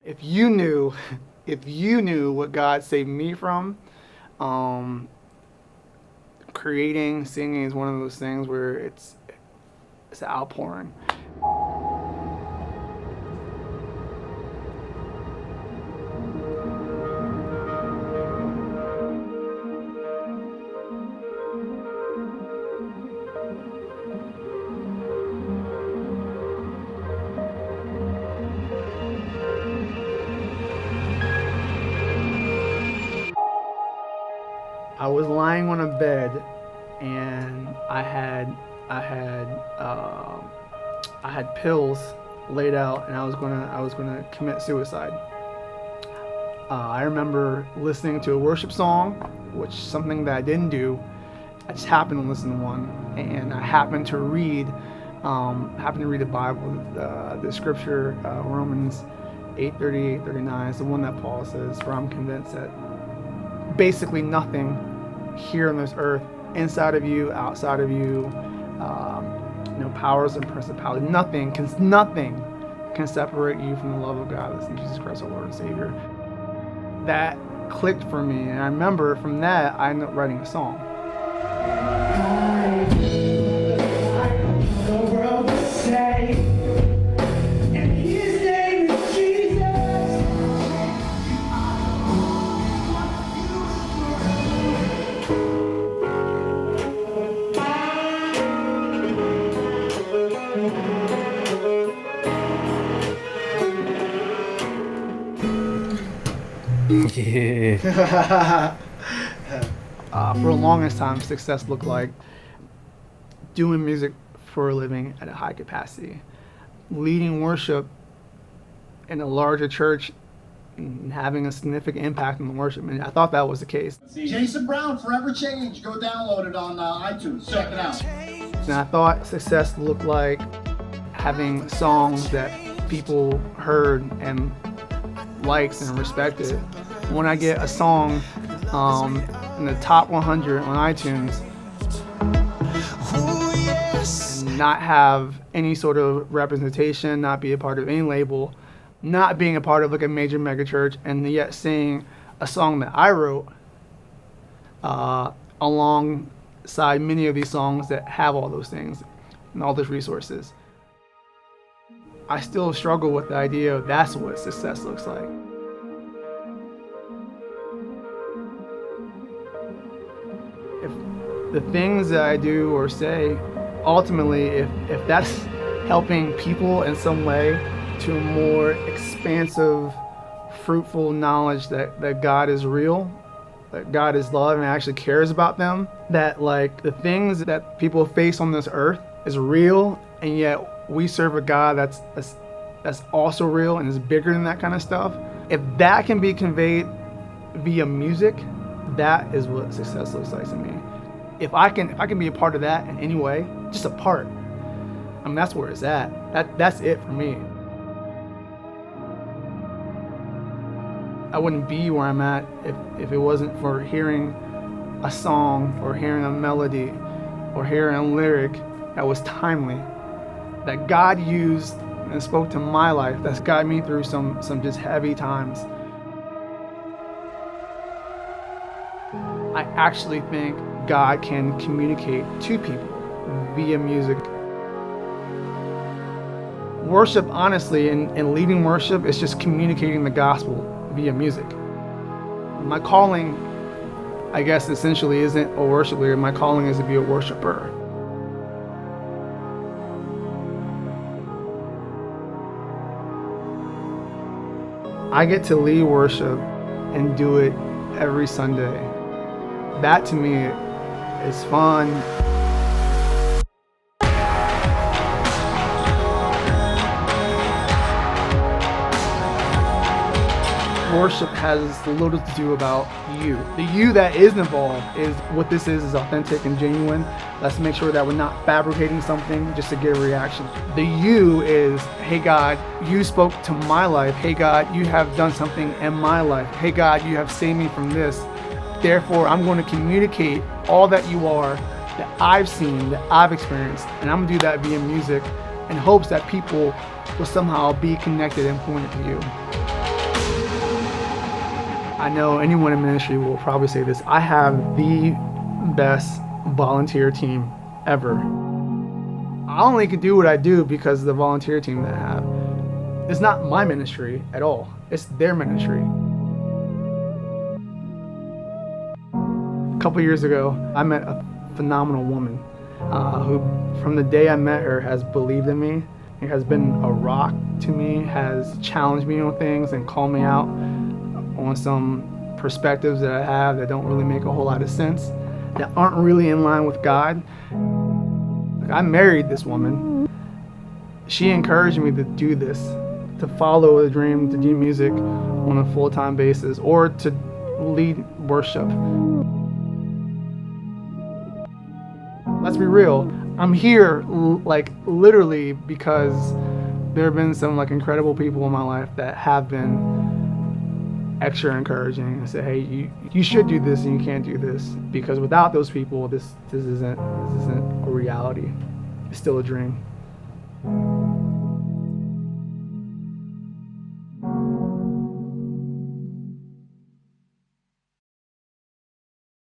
If you knew, if you knew what God saved me from, um, creating, singing is one of those things where it's an outpouring. I was lying on a bed, and I had uh, I had pills laid out, and I was gonna commit suicide. I remember listening to a worship song, which is something that I didn't do. I just happened to listen to one, and I happened to read the Bible, the scripture, Romans 8:38-39 is the one that Paul says, "For I'm convinced that basically nothing here on this earth, inside of you, outside of you, no powers and principalities, nothing can separate you from the love of God that's in Jesus Christ, our Lord and Savior." That clicked for me, and I remember from that I ended up writing a song. Yeah. For the longest time, success looked like doing music for a living at a high capacity, leading worship in a larger church, and having a significant impact on the worship. And I thought that was the case. Jason Brown, Forever Change. Go download it on iTunes. Check it out. And I thought success looked like having songs that people heard and liked and respected. When I get a song in the top 100 on iTunes and not have any sort of representation, not be a part of any label, not being a part of like a major mega church, and yet sing a song that I wrote alongside many of these songs that have all those things and all those resources. I still struggle with the idea of that's what success looks like. If the things that I do or say, ultimately, if that's helping people in some way to a more expansive, fruitful knowledge that God is real, that God is love and actually cares about them, that like the things that people face on this earth is real, and yet we serve a God that's also real and is bigger than that kind of stuff. If that can be conveyed via music, that is what success looks like to me. If I can be a part of that in any way, just a part, I mean, that's where it's at. That's it for me. I wouldn't be where I'm at if it wasn't for hearing a song or hearing a melody or hearing a lyric that was timely, that God used and spoke to my life, that's got me through some just heavy times. I actually think God can communicate to people via music. Worship, honestly, and leading worship is just communicating the gospel via music. My calling, I guess, essentially isn't a worship leader. My calling is to be a worshiper. I get to lead worship and do it every Sunday. That to me is fun. Worship has little to do about you. The you that is involved is what this is authentic and genuine. Let's make sure that we're not fabricating something just to get a reaction. The you is, hey God, you spoke to my life. Hey God, you have done something in my life. Hey God, you have saved me from this. Therefore, I'm going to communicate all that you are, that I've seen, that I've experienced, and I'm going to do that via music in hopes that people will somehow be connected and pointed to you. I know anyone in ministry will probably say this. I have the best volunteer team ever. I only can do what I do because of the volunteer team that I have. It's not my ministry at all. It's their ministry. A couple years ago, I met a phenomenal woman who, from the day I met her, has believed in me. It has been a rock to me, has challenged me on things and called me out on some perspectives that I have that don't really make a whole lot of sense, that aren't really in line with God. I married this woman. She encouraged me to do this, to follow the dream, to do music on a full-time basis, or to lead worship. Let's be real, I'm here like literally because there have been some like incredible people in my life that have been extra encouraging and say, hey, you should do this and you can't do this, because without those people, this isn't a reality. It's still a dream.